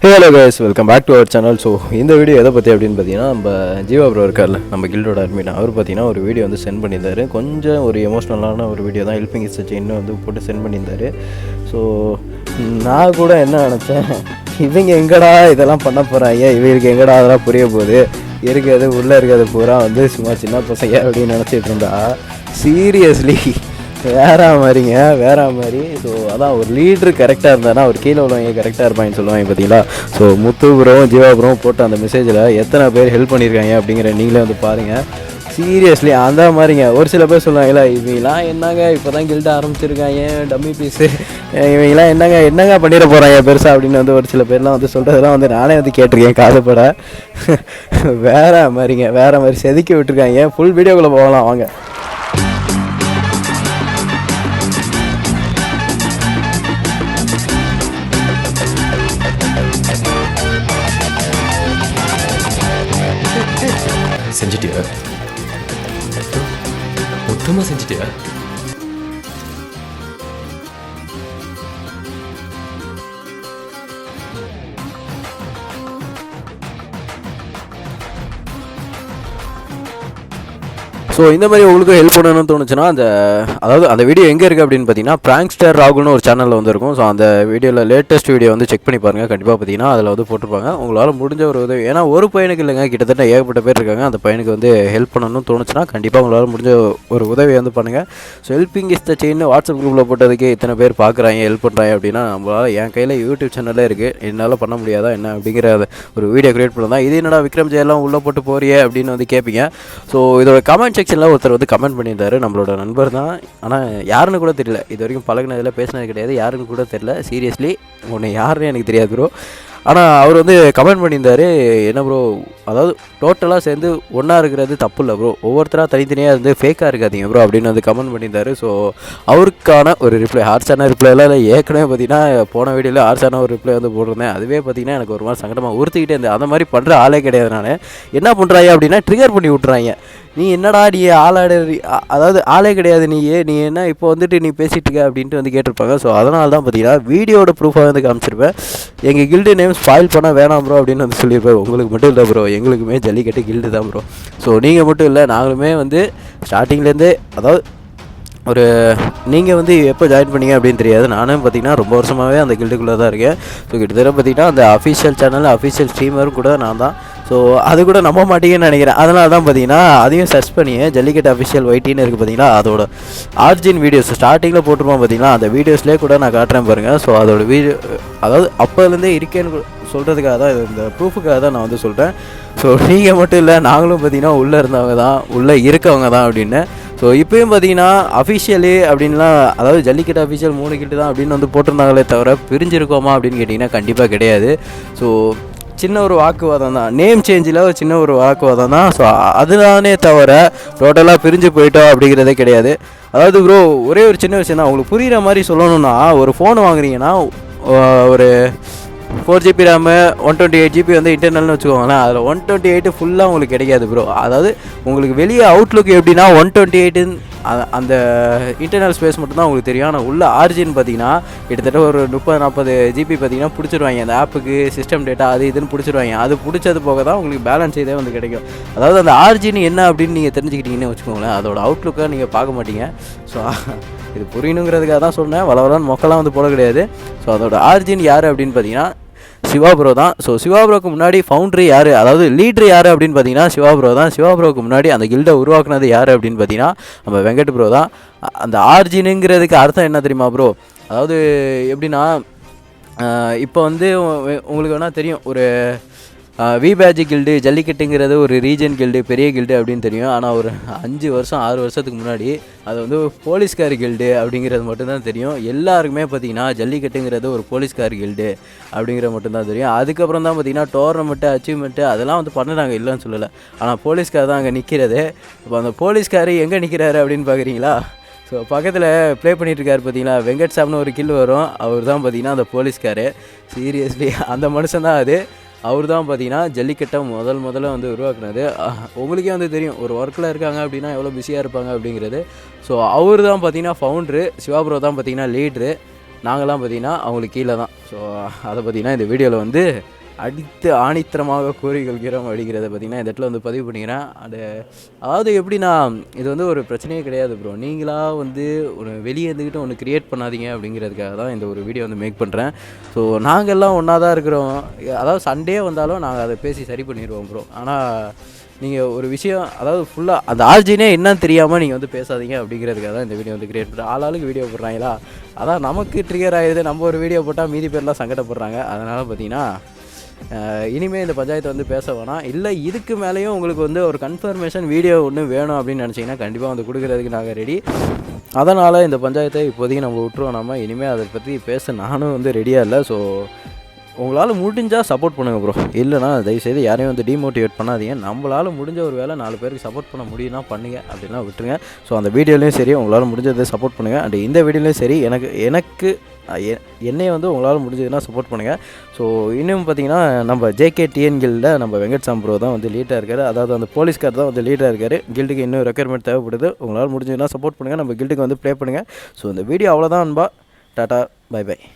Hello guys, welcome back to our channel. So இந்த video எதை பற்றி அப்படின்னு பார்த்தீங்கன்னா, நம்ம ஜீவா ப்ரோ இருக்கார்ல, நம்ம கில்டோட அட்மின், அவர் பார்த்தீங்கன்னா ஒரு வீடியோ வந்து சென்ட் பண்ணியிருந்தார். கொஞ்சம் ஒரு எமோஷ்னலான ஒரு வீடியோ தான், ஹெல்பிங் இஸ் செயின்னு வந்து போட்டு சென்ட் பண்ணியிருந்தார். ஸோ நான் கூட என்ன நினச்சேன், இவங்க எங்கடா இதெல்லாம் பண்ண போகிறாங்க, இவங்களுக்கு எங்கடா அதெல்லாம் புரிய போகுது, இருக்கிறது உள்ளே இருக்கிறது பூரா வந்து சும்மா சின்ன பசங்க அப்படின்னு நினச்சிட்டு இருந்தா, சீரியஸ்லி வேற மாதிரி. ஸோ அதான் ஒரு லீட்ரு கரெக்டாக இருந்தானா ஒரு கீழே உள்ளவங்க கரெக்டாக இருப்பாங்கன்னு சொல்லுவாங்க பார்த்தீங்களா. ஸோ முத்துபுரம் ஜீவாபுரம் போட்ட அந்த மெசேஜில் எத்தனை பேர் ஹெல்ப் பண்ணியிருக்காங்க அப்படிங்கிற நீங்களே வந்து பாருங்கள். சீரியஸ்லி அந்த மாதிரிங்க. ஒரு சில பேர் சொல்லுவாங்களா, இவங்களாம் என்னங்க இப்போ தான் கில்ட ஆரம்பிச்சிருக்காங்க, டம்மி பீஸு, இவங்களாம் என்னங்க பண்ணிட போகிறாங்க பெருசாக அப்படின்னு வந்து ஒரு சில பேர்லாம் வந்து சொல்கிறதெல்லாம் வந்து நானே வந்து கேட்டிருக்கேன் காதுபட. வேற மாதிரி செதுக்கி விட்டுருக்காங்க. ஃபுல் வீடியோக்குள்ளே போகலாம் வாங்க. செஞ்சிட்டியா? மொத்தமாக செஞ்சிட்டியா? ஸோ இந்த மாதிரி உங்களுக்கு ஹெல்ப் பண்ணணும்னு தோணுச்சுன்னா அந்த வீடியோ எங்கே இருக்குது அப்படின்னு பார்த்தீங்கன்னா, பிராங்க்ஸ்டர் ராகுல்னு ஒரு சேனலில் வந்துருக்கும். ஸோ அந்த வீடியோவில் லேட்டஸ்ட் வீடியோ வந்து செக் பண்ணி பாருங்கள். கண்டிப்பாக பார்த்தீங்கன்னா அதில் வந்து போட்டிருப்பாங்க. உங்களால் முடிஞ்ச ஒரு உதவி, ஏன்னா ஒரு பையனுக்கு இல்லைங்க, கிட்டத்தட்ட ஏகப்பட்ட பேர் இருக்காங்க. அந்த பையனுக்கு வந்து ஹெல்ப் பண்ணணும்னு தோணுச்சுன்னா கண்டிப்பாக உங்களால் முடிஞ்ச ஒரு உதவி வந்து பண்ணுங்கள். So helping is the chain WhatsApp குரூப்பில் போட்டதுக்கு இத்தனை பேர் பார்க்குறாங்க, ஹெல்ப் பண்ணுறாங்க அப்படின்னா, நம்மளால் என் கையில் யூடியூப் சேனலே இருக்குது, என்னால் பண்ண முடியாதா என்ன அப்படிங்கிற ஒரு வீடியோ க்ரியேட் பண்ணதான். இது என்னடா விக்ரம் ஜெயெல்லாம் உள்ளே போட்டு போறியே அப்படின்னு வந்து கேட்பீங்க. ஸோ இதோட கமெண்ட் செக்ஷனில் ஒருத்தர் வந்து கமெண்ட் பண்ணியிருந்தாரு. நம்மளோட நண்பர் தான், ஆனால் யாருன்னு கூட தெரியல. இது வரைக்கும் பழகினதில் பேசினது கிடையாது, யாருன்னு கூட தெரியல. சீரியஸ்லி உன்னை யாருன்னு எனக்கு தெரியாது ப்ரோ. ஆனால் அவர் வந்து கமெண்ட் பண்ணியிருந்தார், என்ன ப்ரோ, அதாவது டோட்டலாக சேர்ந்து ஒன்றா இருக்கிறது தப்பு இல்லை ப்ரோ, ஒவ்வொருத்தராக தனித்தனியாக இருந்து ஃபேக்காக இருக்காதீங்க ப்ரோ அப்படின்னு வந்து கமெண்ட் பண்ணியிருந்தார். ஸோ அவருக்கான ஒரு ரிப்ளை, ஹார்ஷான ரிப்ளைலாம் இல்லை. ஏற்கனவே பார்த்தீங்கன்னா போன வீடியோவில் ஹார்ஷான ஒரு ரிப்ளை வந்து போட்டிருந்தேன். அதுவே பார்த்தீங்கன்னா எனக்கு ஒரு மாதிரி சங்கடமாக உறுத்திக்கிட்டே இருந்தேன். அந்த மாதிரி பண்ணுற ஆளே கிடையாது நான். என்ன பண்ணுறாங்க அப்படின்னா, ட்ரிகர் பண்ணி விட்றாங்க. நீ என்னடா நீ அதாவது ஆளே கிடையாது, நீ என்ன இப்போ வந்துட்டு நீ பேசிகிட்டு இருக்க அப்படின்ட்டு வந்து கேட்டிருப்பாங்க. ஸோ அதனால தான் பார்த்தீங்கன்னா வீடியோட ப்ரூஃபாக வந்து காமிச்சிருப்பேன். எங்கள் கில்டு நேம் ஸ்பாயில் பண்ண வேணாம் ப்ரோ அப்படின்னு வந்து சொல்லியிருப்பேன். உங்களுக்கு மட்டும் இல்லை ப்ரோ, எங்களுக்குமே ஜல்லிக்கட்டு கில்டு தான் ப்ரோ. ஸோ நீங்கள் மட்டும் இல்லை, நாங்களுமே வந்து ஸ்டார்டிங்லேருந்தே, அதாவது ஒரு நீங்கள் வந்து எப்போ ஜாயின் பண்ணீங்க அப்படின்னு தெரியாது. நானும் பார்த்தீங்கன்னா ரொம்ப வருஷமாகவே அந்த கில்டுக்குள்ளே தான் இருக்கேன். ஸோ கிட்டத்தட்ட பார்த்தீங்கன்னா அந்த அஃபிஷியல் சேனல், அஃபிஷியல் ஸ்ட்ரீமரும் கூட நான் தான். ஸோ அது கூட நம்ப மாட்டீங்கன்னு நினைக்கிறேன். அதனால தான் பார்த்தீங்கன்னா அதையும் சர்ச் பண்ணி ஜல்லிக்கட்டு அஃபிஷியல் ஒய்டின்னு இருக்குது பார்த்தீங்கன்னா, அதோட ஆர்ஜின் வீடியோஸ் ஸ்டார்டிங்கில் போட்டிருப்போம் பார்த்தீங்கன்னா, அந்த வீடியோஸ்லேயே கூட நான் காட்டுறேன் பாருங்கள். ஸோ அதோட வீடியோ, அதாவது அப்போலேருந்தே இருக்கேன்னு சொல்கிறதுக்காக தான், இந்த ப்ரூஃபுக்காக தான் நான் வந்து சொல்கிறேன். ஸோ நீங்கள் மட்டும் இல்லை, நாங்களும் பார்த்தீங்கன்னா உள்ளே இருந்தவங்க தான், உள்ளே இருக்கவங்க தான் அப்படின்னு. ஸோ இப்போயும் பார்த்தீங்கன்னா அஃபிஷியலு அப்படின்லாம், அதாவது ஜல்லிக்கட்டு அஃபிஷியல் 3 கிட்ட தான் அப்படின்னு வந்து போட்டிருந்தாங்களே தவிர பிரிஞ்சிருக்கோமா அப்படின்னு கேட்டிங்கன்னா கண்டிப்பாக கிடையாது. ஸோ சின்ன ஒரு வாக்குவாதம் தான், நேம் சேஞ்சில் ஒரு சின்ன ஒரு வாக்குவாதம் தான். ஸோ அதுதானே தவிர டோட்டலாக பிரிஞ்சு போயிட்டோம் அப்படிங்கிறதே கிடையாது. அதாவது ப்ரோ, ஒரே ஒரு சின்ன விஷயம் தான் உங்களுக்கு புரிகிற மாதிரி சொல்லணும்னா, ஒரு ஃபோன் வாங்குறீங்கன்னா ஒரு 4GB RAM 128GB வந்து இன்டர்னல்னு வச்சுக்கோங்களேன். அதில் 128 ஃபுல்லாக உங்களுக்கு கிடைக்காது ப்ரோ. அதாவது உங்களுக்கு வெளியே அவுட்லுக் எப்படின்னா 128 அந்த இன்டர்னல் ஸ்பேஸ் மட்டும்தான் உங்களுக்கு தெரியும். ஆனால் உள்ள ஆர்ஜின் பார்த்தீங்கன்னா கிட்டத்தட்ட ஒரு 30-40 GB பார்த்தீங்கன்னா பிடிச்சிருவாங்க. அந்த ஆப்புக்கு சிஸ்டம் டேட்டா அது இதுன்னு பிடிச்சிருவாங்க. அது பிடிச்சது போக தான் உங்களுக்கு பேலன்ஸ் இதே வந்து கிடைக்கும். அதாவது அந்த ஆர்ஜின் என்ன அப்படின்னு நீங்கள் தெரிஞ்சுக்கிட்டீங்கன்னு வச்சுக்கோங்களேன், அதோட அவுட்லுக்கை நீங்கள் பார்க்க மாட்டீங்க. ஸோ இது புரியணுங்கிறதுக்காக தான் சொன்னேன், வளவலான்னு மொக்கெல்லாம் வந்து போட கிடையாது. ஸோ அதோட ஆர்ஜின் யார் அப்படின்னு பார்த்தீங்கன்னா சிவாப்ரோ தான். ஸோ சிவாப்ரோக்கு முன்னாடி ஃபவுண்டரி யார், அதாவது லீட்ரு யார் அப்படின்னு பார்த்தீங்கன்னா சிவாப்ரோ தான். சிவாப்ரோக்கு முன்னாடி அந்த கில்டை உருவாக்குனது யார் அப்படின்னு பார்த்தீங்கன்னா நம்ம வெங்கட் ப்ரோ தான். அந்த ஆர்ஜினுங்கிறதுக்கு அர்த்தம் என்ன தெரியுமா ப்ரோ? அதாவது எப்படின்னா, இப்போ வந்து உங்களுக்கு வேணால் தெரியும், ஒரு விபேஜ் கில்டு, ஜல்லிக்கட்டுங்கிறது ஒரு ரீஜன் கில்டு, பெரிய கில்டு அப்படின்னு தெரியும். ஆனால் ஒரு 5 வருஷம் 6 வருஷத்துக்கு முன்னாடி அது வந்து போலீஸ்கார் கில்டு அப்படிங்கிறது மட்டும்தான் தெரியும். எல்லாருக்குமே பார்த்திங்கன்னா ஜல்லிக்கட்டுங்கிறது ஒரு போலீஸ்கார் கில்டு அப்படிங்கிறது மட்டும்தான் தெரியும். அதுக்கப்புறம் தான் பார்த்திங்கன்னா டோர்னமெண்ட்டு, அச்சீவ்மெண்ட்டு அதெல்லாம் வந்து பண்ணுறாங்க, இல்லைன்னு சொல்லலை. ஆனால் போலீஸ்கார் தான் அங்கே நிற்கிறது. இப்போ அந்த போலீஸ்கார் எங்கே நிற்கிறாரு அப்படின்னு பார்க்குறீங்களா? ஸோ பக்கத்தில் ப்ளே பண்ணிகிட்ருக்காரு பார்த்தீங்களா, வெங்கட் சாப்னு ஒரு கில் வரும், அவர் தான் பார்த்திங்கன்னா அந்த போலீஸ்கார். சீரியஸ்லி அந்த மனுஷன் தான் அது. அவர் தான் பார்த்தீங்கன்னா ஜல்லிக்கட்டை முதல்ல வந்து உருவாக்குனது. உங்களுக்கே வந்து தெரியும், ஒரு ஒர்க்கில் இருக்காங்க அப்படின்னா எவ்வளோ பிஸியாக இருப்பாங்க அப்படிங்கிறது. ஸோ அவர் தான் பார்த்தீங்கன்னா ஃபவுண்டரு, சிவாப்ரோ தான் பார்த்தீங்கன்னா லீட்ரு, நாங்களாம் பார்த்தீங்கன்னா அவங்களுக்கு கீழே தான். ஸோ அதை பார்த்திங்கன்னா இந்த வீடியோவில் வந்து அடித்து ஆணித்தரமாக கூறிக்கொள்கிறோம் அப்படிங்கிறத பார்த்திங்கன்னா இந்த இடத்துல வந்து பதிவு பண்ணிக்கிறேன். அதாவது எப்படின்னா இது வந்து ஒரு பிரச்சனையே கிடையாது ப்ரோ. நீங்களாக வந்து ஒரு வெளியே இருந்துக்கிட்டு ஒன்று க்ரியேட் பண்ணாதீங்க அப்படிங்கிறதுக்காக தான் இந்த ஒரு வீடியோ வந்து மேக் பண்ணுறேன். ஸோ நாங்கள் எல்லாம் ஒன்றா தான் இருக்கிறோம். அதாவது சண்டே வந்தாலும் நாங்கள் அதை பேசி சரி பண்ணிடுவோம் ப்ரோ. ஆனால் நீங்கள் ஒரு விஷயம் அதாவது ஃபுல்லாக அந்த ஆர்ஜினே என்னன்னு தெரியாமல் நீங்கள் வந்து பேசாதீங்க அப்படிங்கிறதுக்காக தான் இந்த வீடியோ வந்து க்ரியேட் பண்ணுறேன். ஆளாளுக்கு வீடியோ போடுறாங்களா, அதான் நமக்கு ட்ரிகர் ஆகிடுது. நம்ம ஒரு வீடியோ போட்டால் மீதி பேர்லாம் சங்கடப்படுறாங்க. அதனால் பார்த்தீங்கன்னா இனிமேல் இந்த பஞ்சாயத்தை வந்து பேச வேணாம். இல்லை இதுக்கு மேலேயும் உங்களுக்கு வந்து ஒரு கன்ஃபர்மேஷன் வீடியோ ஒன்று வேணும் அப்படின்னு நினச்சிங்கன்னா கண்டிப்பாக வந்து கொடுக்குறதுக்கு நாங்கள் ரெடி. அதனால் இந்த பஞ்சாயத்தை இப்போதைக்கு நம்ம விட்டுருவோம். நம்ம இனிமேல் அதை பற்றி பேச நானும் வந்து ரெடியாக இல்லை. ஸோ உங்களால் முடிஞ்சால் சப்போர்ட் பண்ணுங்கள் ப்ரோ. இல்லைனா தயவுசெய்து யாரையும் வந்து டிமோட்டிவேட் பண்ணாதீங்க. நம்மளால் முடிஞ்ச ஒரு வேலை 4 பேருக்கு சப்போர்ட் பண்ண முடியும்னா பண்ணுங்கள், அப்படின்னா விட்டுருங்க. ஸோ அந்த வீடியோலையும் சரி உங்களால் முடிஞ்சதை சப்போர்ட் பண்ணுங்கள். அண்ட் இந்த வீடியோலையும் சரி எனக்கு என்னையை வந்து உங்களால் முடிஞ்சதுன்னா சப்போர்ட் பண்ணுங்கள். ஸோ இன்னும் பார்த்தீங்கன்னா நம்ம ஜேகே டிஎன் கில்டில் நம்ம வெங்கட் சாம் ப்ரோ தான் வந்து லீடாக இருக்கார். அதாவது அந்த போலீஸ்கார் தான் வந்து லீடாக இருக்கார். கில்டுக்கு இன்னும் ரெக்யர்மெண்ட் தேவைப்படுது. உங்களால் முடிஞ்சதுன்னா சப்போர்ட் பண்ணுங்கள். நம்ம கில்டுக்கு வந்து ப்ளே பண்ணுங்கள். ஸோ இந்த வீடியோ அவ்வளோதான் அன்பா. Tata, bye by.